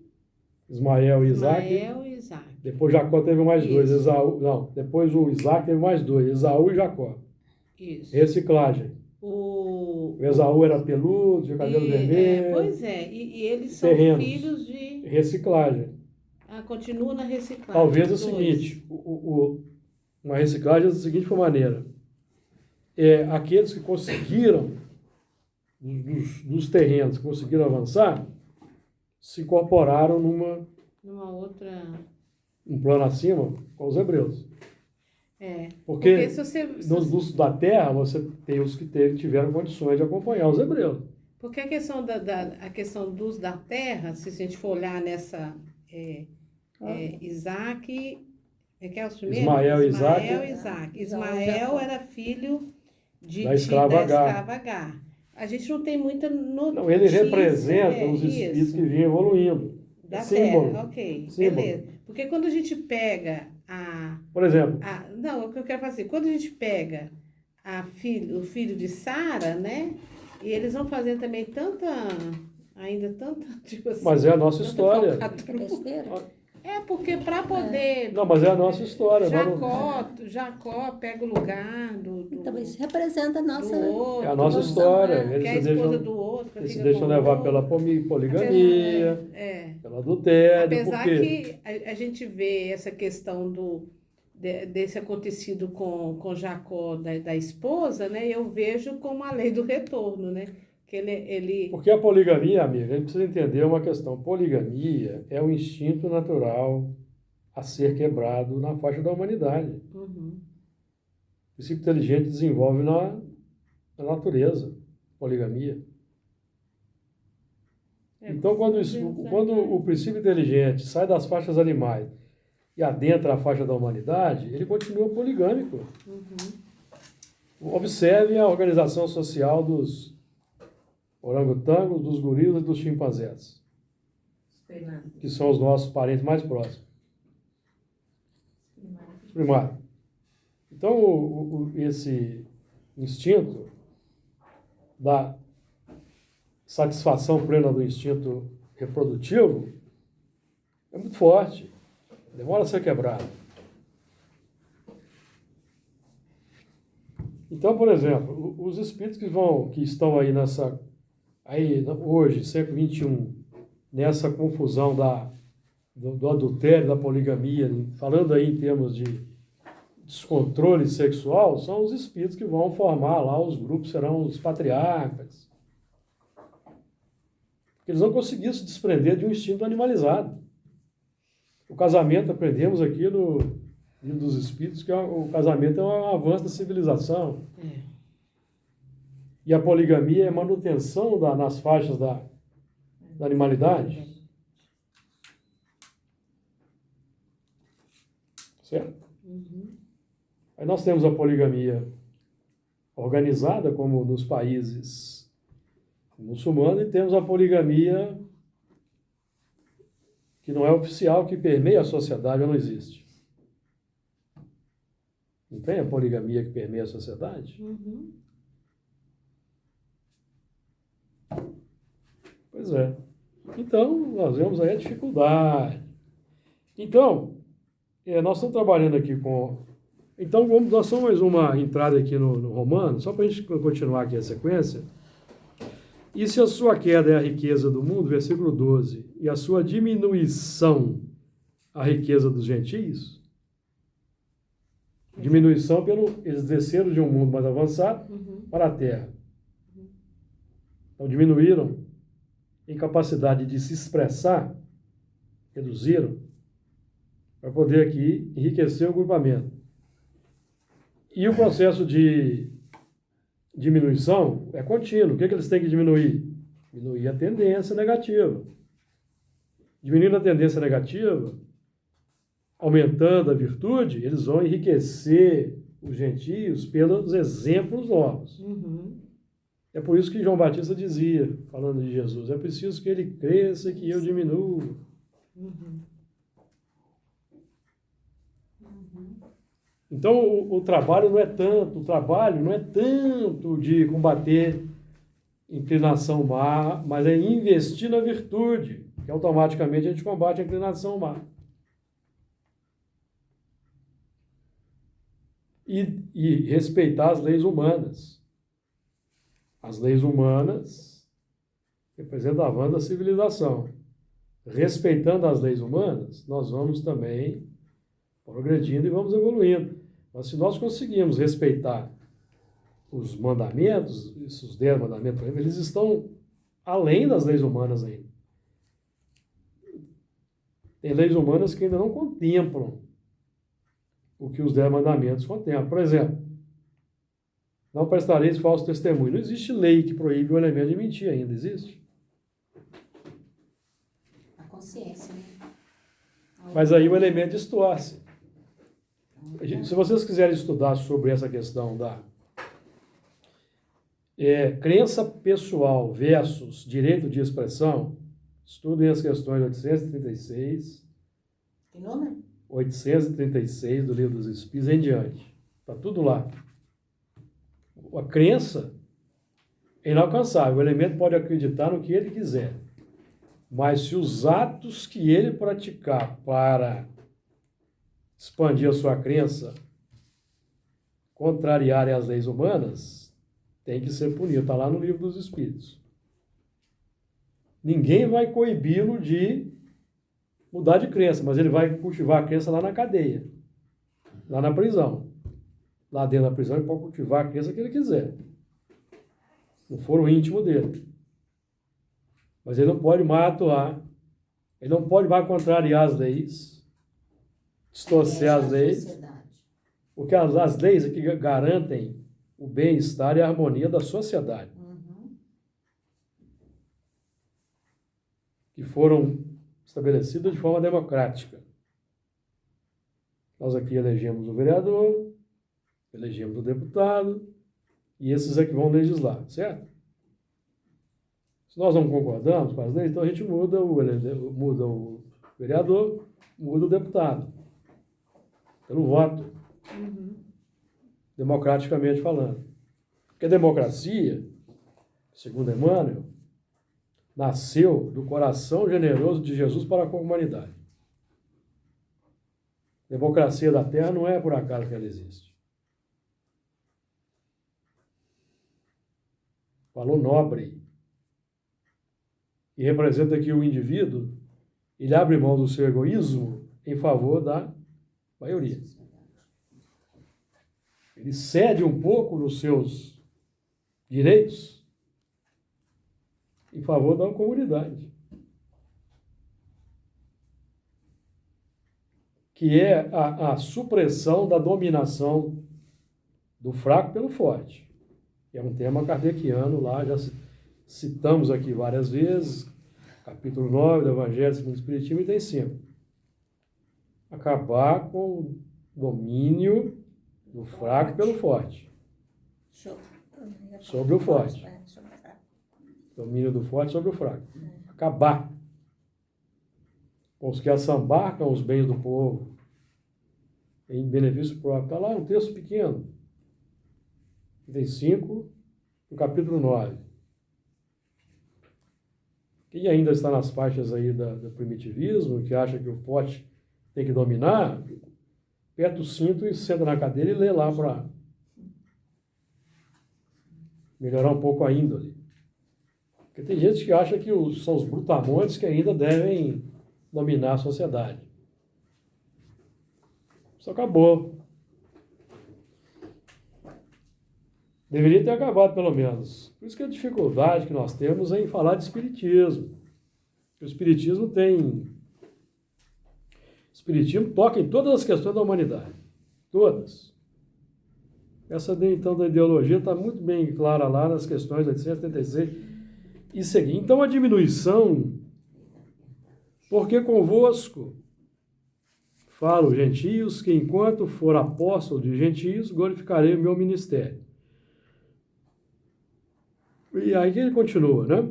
Ismael e Isaac. Ismael e Isaac. Depois Jacó teve mais dois. Isso. Depois o Isaac teve mais dois. Esaú e Jacó. Isso. Reciclagem. O Esaú era peludo, de cabelo vermelho. pois é, e eles são Terrenos. filhos de. Reciclagem. Continua na reciclagem. Talvez é o Dois. seguinte, uma reciclagem da seguinte maneira. Aqueles que conseguiram, dos terrenos que conseguiram avançar, se incorporaram Numa outra. um plano acima com os hebreus. Porque se você. Dos da terra, você tem os que tiveram condições de acompanhar os hebreus. Porque a questão a questão dos da terra, se a gente for olhar nessa Isaac, que é os primeiros? Ismael e Isaac. Isaac. Ismael era filho Da escrava Agar. Agar. A gente não tem muita notícia. Não, ele representa os espíritos isso, que vinham evoluindo. da símbolo. terra, ok, Símbolo. beleza. Porque quando a gente pega Por exemplo, não, o que eu quero fazer, quando a gente pega o filho de Sara, né? E eles vão fazendo também ainda tanta, tipo assim. mas é a nossa tanta história. falcatrua. Besteira. Porque para poder. Não, mas é a nossa história. Jacó pega o lugar do Então, isso representa a nossa. do outro. É a nossa história. Que é a Eles esposa se do outro. Eles se fica deixam com o levar outro. pela poligamia, pelo adultério. Apesar Por quê? que a gente vê essa questão desse acontecido com Jacó, da esposa, né? Eu vejo como a lei do retorno, né? Que ele Porque a poligamia, amiga, a gente precisa entender uma questão. Poligamia é um instinto natural a ser quebrado na faixa da humanidade. Uhum. O princípio inteligente desenvolve na natureza, poligamia. Então, quando o princípio inteligente sai das faixas animais e adentra a faixa da humanidade, ele continua poligâmico. Uhum. Observe a organização social dos orangotangos, dos gorilas e dos chimpanzés, que são os nossos parentes mais próximos. primário. Então, esse instinto da satisfação plena do instinto reprodutivo é muito forte, demora a ser quebrado. Então, por exemplo, os espíritos que estão aí hoje, século XXI, nessa confusão do adultério, da poligamia, falando aí em termos de descontrole sexual, são os espíritos que vão formar lá, os grupos serão os patriarcas. Porque eles não conseguiram se desprender de um instinto animalizado. O casamento, aprendemos aqui no livro dos espíritos, que o casamento é um avanço da civilização. E a poligamia é manutenção nas faixas da animalidade. Certo? Aí nós temos a poligamia organizada, como nos países muçulmanos, e temos a poligamia que não é oficial, que permeia a sociedade, ou não existe. Não tem a poligamia que permeia a sociedade? Pois é. Então, nós vemos aí a dificuldade. Então, nós estamos trabalhando aqui com... Então, vamos dar só mais uma entrada aqui no Romano, só para a gente continuar aqui a sequência. E se a sua queda é a riqueza do mundo, versículo 12, e a sua diminuição a riqueza dos gentios, diminuição eles desceram de um mundo mais avançado para a terra. Então, diminuíram em capacidade de se expressar, reduziram, para poder aqui enriquecer o grupamento. E o processo de diminuição é contínuo. O que eles têm que diminuir? Diminuir a tendência negativa. Diminuindo a tendência negativa, aumentando a virtude, eles vão enriquecer os gentios pelos exemplos novos. É por isso que João Batista dizia, falando de Jesus, é preciso que ele cresça e que eu diminua. Então, o trabalho não é tanto de combater inclinação má, mas é investir na virtude, que automaticamente a gente combate a inclinação má. E respeitar as leis humanas. As leis humanas representam a avanço da civilização. Respeitando as leis humanas, nós vamos também progredindo e vamos evoluindo. Mas se nós conseguirmos respeitar os mandamentos, esses 10 mandamentos, por exemplo, eles estão além das leis humanas ainda. Tem leis humanas que ainda não contemplam o que os 10 mandamentos contemplam. Por exemplo, não prestareis falso testemunho. Não existe lei que proíbe o elemento de mentir ainda, existe? A consciência, né? Mas aí o elemento distorce. Se vocês quiserem estudar sobre essa questão da crença pessoal versus direito de expressão, estudem as questões 836. Que número? 836 do Livro dos Espíritos em diante. Está tudo lá. A crença é inalcançável. O elemento pode acreditar no que ele quiser. Mas se os atos que ele praticar para expandir a sua crença contrariarem as leis humanas, tem que ser punido. Está lá no Livro dos Espíritos. Ninguém vai coibi-lo de mudar de crença, mas ele vai cultivar a crença lá na cadeia, lá na prisão. Lá dentro da prisão ele pode cultivar a crença que ele quiser. No foro íntimo dele. Mas ele não pode mais atuar. Ele não pode mais contrariar as leis, distorcer as leis. Porque as leis é que garantem o bem-estar e a harmonia da sociedade. Que foram estabelecidas de forma democrática. Nós aqui elegemos o vereador, elegemos o deputado, e esses é que vão legislar, certo? Se nós não concordamos com as leis, então a gente muda o vereador, muda o deputado. pelo voto, democraticamente falando. Porque a democracia, segundo Emmanuel, nasceu do coração generoso de Jesus para com a humanidade. A democracia da Terra não é por acaso que ela existe. Valor nobre. E representa que o indivíduo, ele abre mão do seu egoísmo em favor da maioria. Ele cede um pouco nos seus direitos em favor da comunidade. Que é a supressão da dominação do fraco pelo forte. É um tema kardeciano lá, já citamos aqui várias vezes, capítulo 9 do Evangelho segundo o Espiritismo, item 5. Acabar com o domínio do fraco pelo forte. Sobre o forte. Domínio do forte sobre o fraco. Acabar com os que assambarcam os bens do povo em benefício próprio. Está lá um texto pequeno. Item 5, no capítulo 9. Quem ainda está nas faixas aí do primitivismo, que acha que o forte tem que dominar, aperta o cinto e senta na cadeira e lê lá para melhorar um pouco a índole. Porque tem gente que acha que são os brutamontes que ainda devem dominar a sociedade. Isso acabou. Deveria ter acabado, pelo menos. Por isso que a dificuldade que nós temos é em falar de espiritismo. O espiritismo toca em todas as questões da humanidade. Todas. Essa, então, da ideologia está muito bem clara lá nas questões 876 e seguinte. Então, a diminuição, porque convosco falo, gentios, que enquanto for apóstolo de gentios, glorificarei o meu ministério. E aí ele continua, né?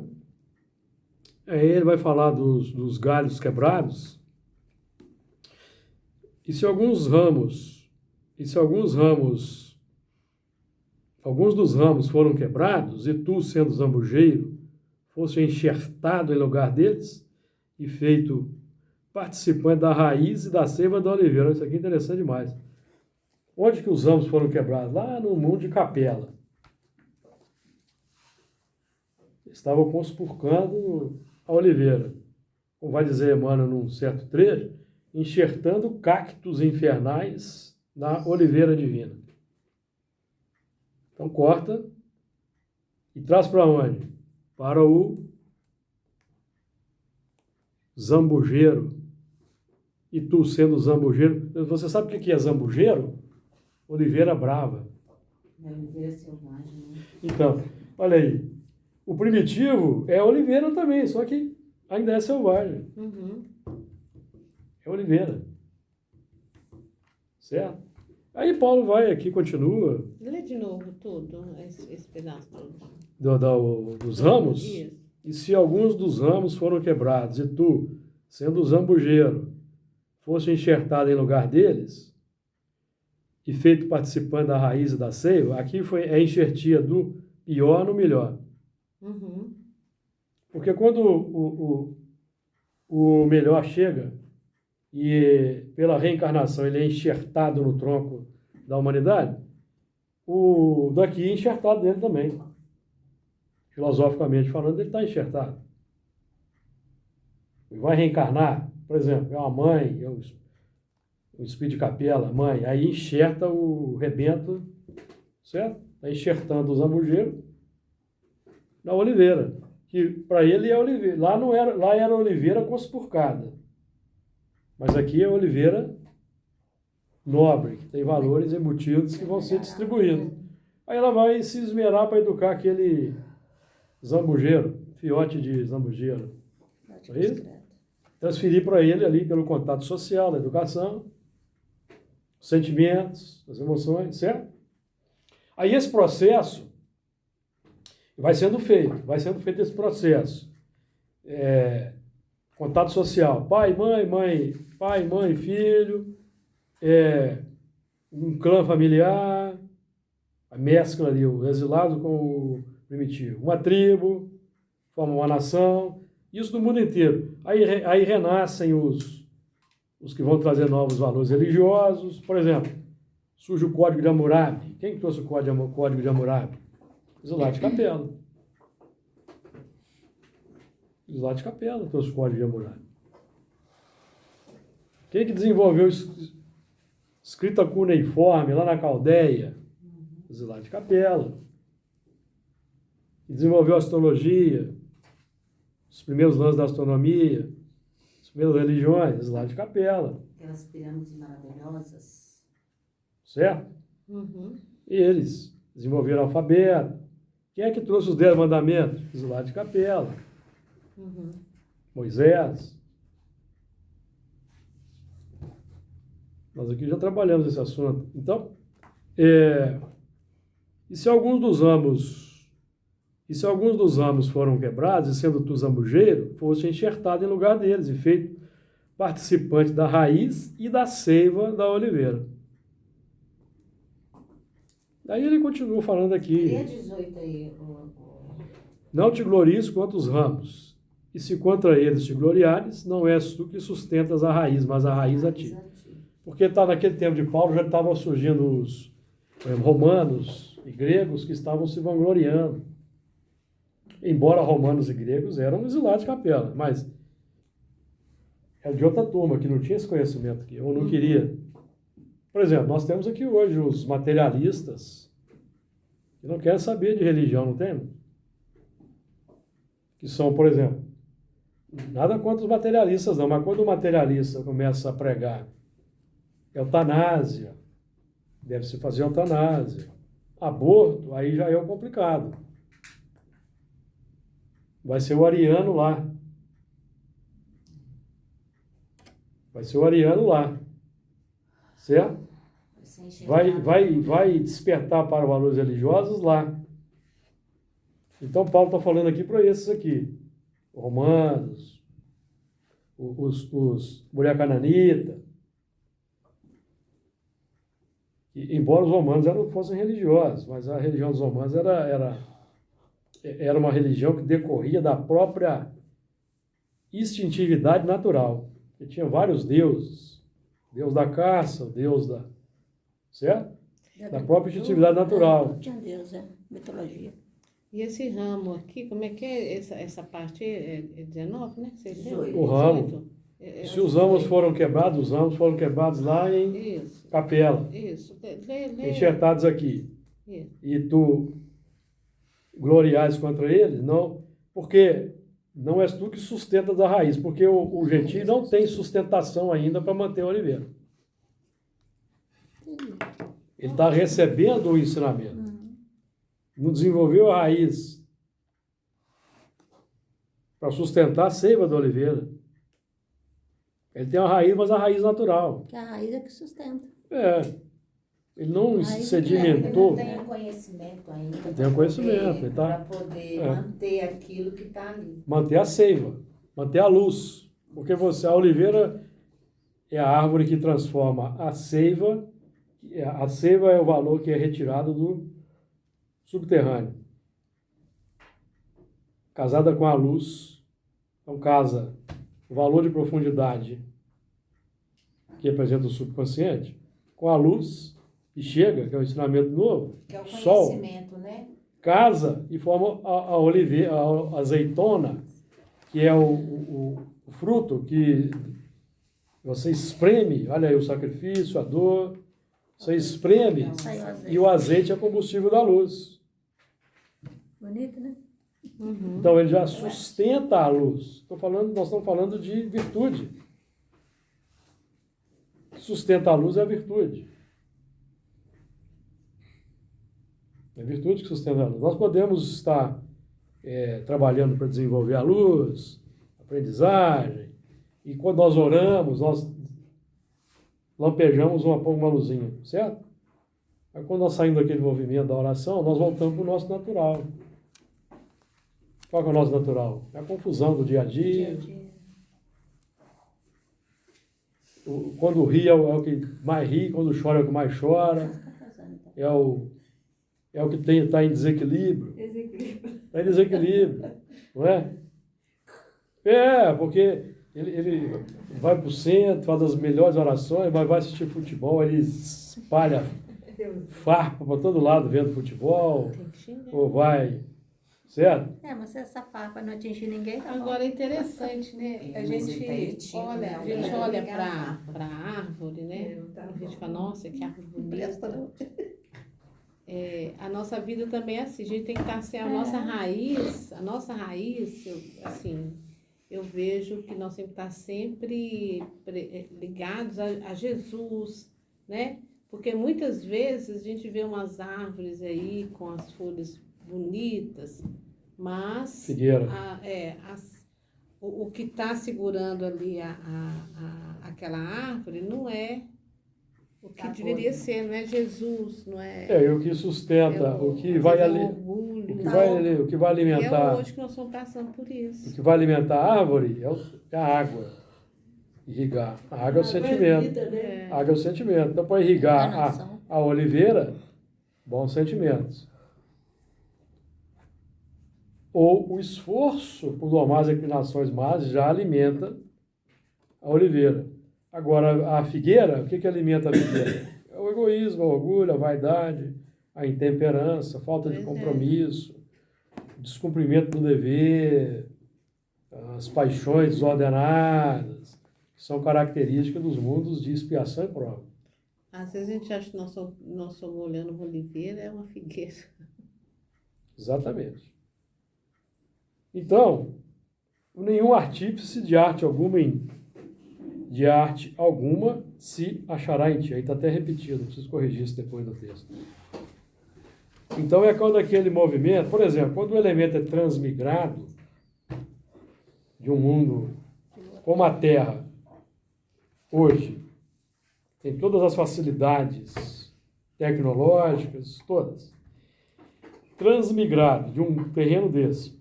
Aí ele vai falar dos galhos quebrados. E se alguns dos ramos foram quebrados, e tu, sendo zambujeiro, fosse enxertado em lugar deles, e feito participante da raiz e da seiva da oliveira. Isso aqui é interessante demais. Onde que os ramos foram quebrados? Lá no mundo de Capela. Estavam conspurcando a oliveira. Como vai dizer Emmanuel num certo trecho, enxertando cactos infernais na oliveira divina. Então corta e traz para onde? Para o zambujeiro. E tu, sendo zambujeiro, você sabe o que é zambujeiro? Oliveira brava. Oliveira selvagem, né? Então, olha aí. O primitivo é oliveira também, só que ainda é selvagem. É oliveira. Certo? Aí Paulo vai aqui, continua. Lê de novo tudo, esse pedaço todo. Dos ramos. Isso. E se alguns dos ramos foram quebrados, e tu, sendo zambujeiro, fosse enxertado em lugar deles, e feito participante da raiz e da seiva, aqui é a enxertia do pior no melhor. Porque quando o melhor chega e pela reencarnação ele é enxertado no tronco da humanidade, o daqui é enxertado dele também. Filosoficamente falando, ele está enxertado. Ele vai reencarnar, por exemplo, é uma mãe, é um espírito de capela, mãe, aí enxerta o rebento, certo? Está enxertando o zambujeiro na oliveira, que para ele é oliveira. Lá era oliveira conspurcada, mas aqui é oliveira nobre, que tem valores embutidos que vão ser distribuídos. Aí ela vai se esmerar para educar aquele zambujeiro, fiote de zambujeiro. Aí, transferir para ele ali pelo contato social, da educação, os sentimentos, as emoções, certo? Aí esse processo vai sendo feito esse processo. Contato social, pai, mãe, filho, um clã familiar, a mescla ali, o exilado com o primitivo. Uma tribo, forma uma nação, isso no mundo inteiro. Aí renascem os que vão trazer novos valores religiosos. Por exemplo, surge o Código de Hammurabi. Quem trouxe o Código de Hammurabi? Isolado de Capela. Isolado de Capela trouxe o Código de Hammurabi. Quem que desenvolveu escrita cuneiforme lá na Caldeia? Isolado de Capela. Desenvolveu a astrologia, os primeiros lances da astronomia, as primeiras religiões, Isolado de Capela. Aquelas pirâmides maravilhosas. Certo? Uhum. E eles desenvolveram o alfabeto. Quem é que trouxe os 10 mandamentos? Isolado de Capela. Uhum. Moisés. Nós aqui já trabalhamos esse assunto. Então, e se alguns dos ramos foram quebrados, e sendo tu zambujeiro, fosse enxertado em lugar deles e feito participante da raiz e da seiva da oliveira. Daí ele continua falando aqui. Lê a 18 aí. Não te glories contra os ramos, e se contra eles te gloriares, não és tu que sustentas a raiz, mas a raiz a ti. Porque naquele tempo de Paulo já estavam surgindo os romanos e gregos que estavam se vangloriando. Embora romanos e gregos eram exilados de Capela, mas é de outra turma que não tinha esse conhecimento aqui, ou não queria. Por exemplo, nós temos aqui hoje os materialistas que não querem saber de religião, não temos? Que são, por exemplo, nada contra os materialistas não, mas quando o materialista começa a pregar eutanásia, deve-se fazer eutanásia, aborto, aí já é o complicado. Vai ser o ariano lá. Vai ser o ariano lá. Certo? Vai despertar para valores religiosos lá. Então, Paulo está falando aqui para esses aqui. Romanos, os mulher cananita. E, embora os romanos não fossem religiosos, mas a religião dos romanos era uma religião que decorria da própria instintividade natural. Ele tinha vários deuses. Deus da caça, Deus da... Certo? Da própria instintividade natural. Tinha Deus, mitologia. E esse ramo aqui, como é que é essa parte? É 19, né? 18. O ramo. Se os ramos foram quebrados lá em Isso. Capela. Isso. Lê. Enxertados aqui. Isso. E tu gloriares contra eles? Não, porque não és tu que sustentas a raiz, porque o gentio não tem sustentação ainda para manter a oliveira. Ele está recebendo o ensinamento. Não desenvolveu a raiz para sustentar a seiva da oliveira. Ele tem a raiz, mas a raiz natural. Que a raiz é que sustenta. Ele não Ele sedimentou. Ele não tem conhecimento ainda. Tem o conhecimento, ele tá- Para poder manter aquilo que está ali. Manter a seiva, manter a luz. Porque a oliveira é a árvore que transforma a seiva. A seiva é o valor que é retirado do subterrâneo. Casada com a luz, então casa o valor de profundidade que representa o subconsciente, com a luz e chega, que é um ensinamento novo, Que é o sol, conhecimento, né? casa e forma a oliveira, a azeitona, que é o fruto que você espreme, olha aí o sacrifício, a dor, você espreme Sai o azeite. e o azeite é combustível da luz. Bonito, né? Uhum. Então ele já sustenta a luz. Nós estamos falando de virtude. O que sustenta a luz é a virtude. É a virtude que sustenta a luz. Nós podemos estar trabalhando para desenvolver a luz, aprendizagem, e quando nós oramos, nós lampejamos uma luzinha, certo? Aí quando nós saímos daquele movimento da oração, nós voltamos para o nosso natural. Qual que é o nosso natural? É a confusão do dia a dia. Quando ri é o que mais ri, quando chora é o que mais chora, é o que está em desequilíbrio. Está em desequilíbrio, não é? Porque ele vai para o centro, faz as melhores orações, mas vai assistir futebol, ele espalha farpa para todo lado vendo futebol, ou vai, certo? Mas essa farpa não atingir ninguém, tá bom. Agora é interessante, né? A Mas gente é pertinho, olha, né? a gente Vai olha pegar para a árvore, né? A gente fala, nossa, que árvore Presta bonita. não. A nossa vida também é assim, a gente tem que estar assim, a nossa raiz, eu vejo que nós temos que estar sempre ligados a Jesus, né? Porque muitas vezes a gente vê umas árvores aí com as folhas bonitas, mas Figueira. o que está segurando ali aquela árvore não é o que deveria ser, não é Jesus, não é... E o que sustenta, o que às vai vezes ali, orgulho. o que vai E é alimentar, hoje que nós estamos passando por o isso. que vai alimentar a árvore é a água. Irrigar. A água é o sentimento. A água é o sentimento. Então, para irrigar a oliveira, bons sentimentos. Ou o esforço por domar as inclinações más já alimenta a oliveira. Agora, a figueira, o que alimenta a figueira? É o egoísmo, o orgulho, a vaidade, a intemperança, a falta de compromisso, o descumprimento do dever, as paixões desordenadas, que são características dos mundos de expiação e prova. Às vezes a gente acha que nós estamos olhando uma oliveira, é uma figueira. Exatamente. Então, nenhum artífice de arte alguma se achará em ti. Aí está até repetido, preciso corrigir isso depois do texto. Então é quando aquele movimento, por exemplo, quando o elemento é transmigrado de um mundo como a Terra, hoje, tem todas as facilidades tecnológicas, todas, transmigrado de um terreno desse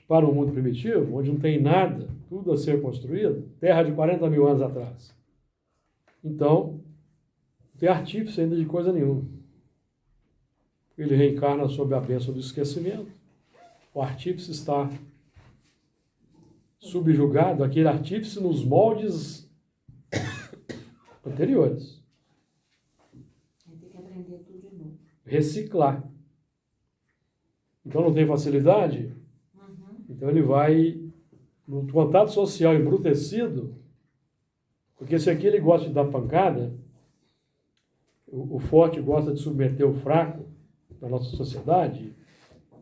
para um mundo primitivo, onde não tem nada, tudo a ser construído, terra de 40 mil anos atrás. Então, não tem artífice ainda de coisa nenhuma. Ele reencarna sob a bênção do esquecimento. O artífice está subjugado, aquele artífice nos moldes anteriores. Tem que aprender tudo de novo. Reciclar. Então não tem facilidade? Então ele vai no contato social embrutecido, porque se aqui ele gosta de dar pancada, o forte gosta de submeter o fraco na nossa sociedade,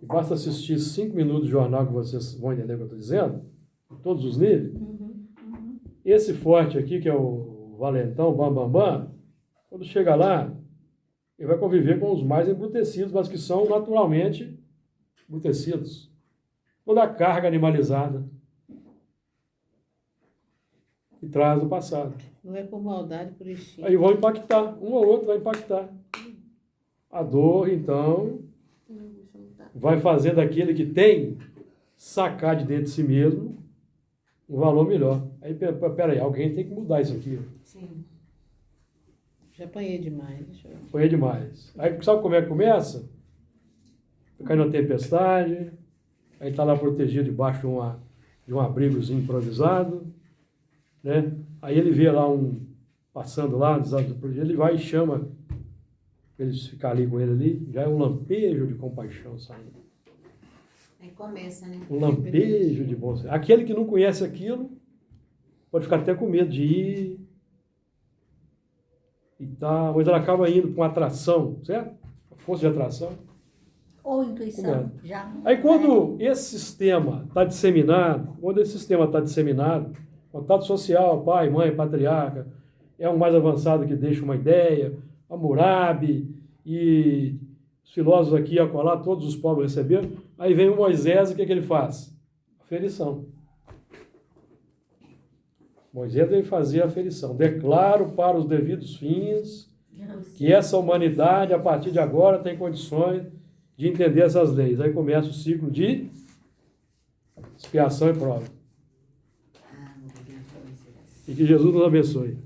e basta assistir 5 minutos de jornal que vocês vão entender o que eu estou dizendo, em todos os níveis. Esse forte aqui, que é o valentão, bam, quando chega lá, ele vai conviver com os mais embrutecidos, mas que são naturalmente embrutecidos. Toda a carga animalizada que traz do passado. Não é por maldade, por instinto. Aí vão impactar, um ou outro vai impactar. A dor, então, vai fazer daquele que tem sacar de dentro de si mesmo um valor melhor. Aí, peraí, alguém tem que mudar isso aqui. Sim. Já apanhei demais. Deixa eu... Apanhei demais. Aí sabe como é que começa? Cai numa tempestade, aí está lá protegido debaixo de um abrigozinho improvisado, né? Aí ele vê lá passando lá, ele vai e chama eles ficar ali com ele ali, já é um lampejo de compaixão saindo. Aí começa, né? Um lampejo de bom senso. Aquele que não conhece aquilo pode ficar até com medo de ir e tal, mas ela acaba indo com atração, certo? Força de atração. Ou intuição, Começa. já. Aí quando esse sistema está disseminado, contato social, pai, mãe, patriarca, é um mais avançado que deixa uma ideia, Hammurabi e os filósofos aqui e acolá, todos os povos receberam, aí vem o Moisés e o que ele faz? Aferição. Moisés deve fazer a aferição. Declaro para os devidos fins que essa humanidade, a partir de agora, tem condições de entender essas leis. Aí começa o ciclo de expiação e prova. E que Jesus nos abençoe.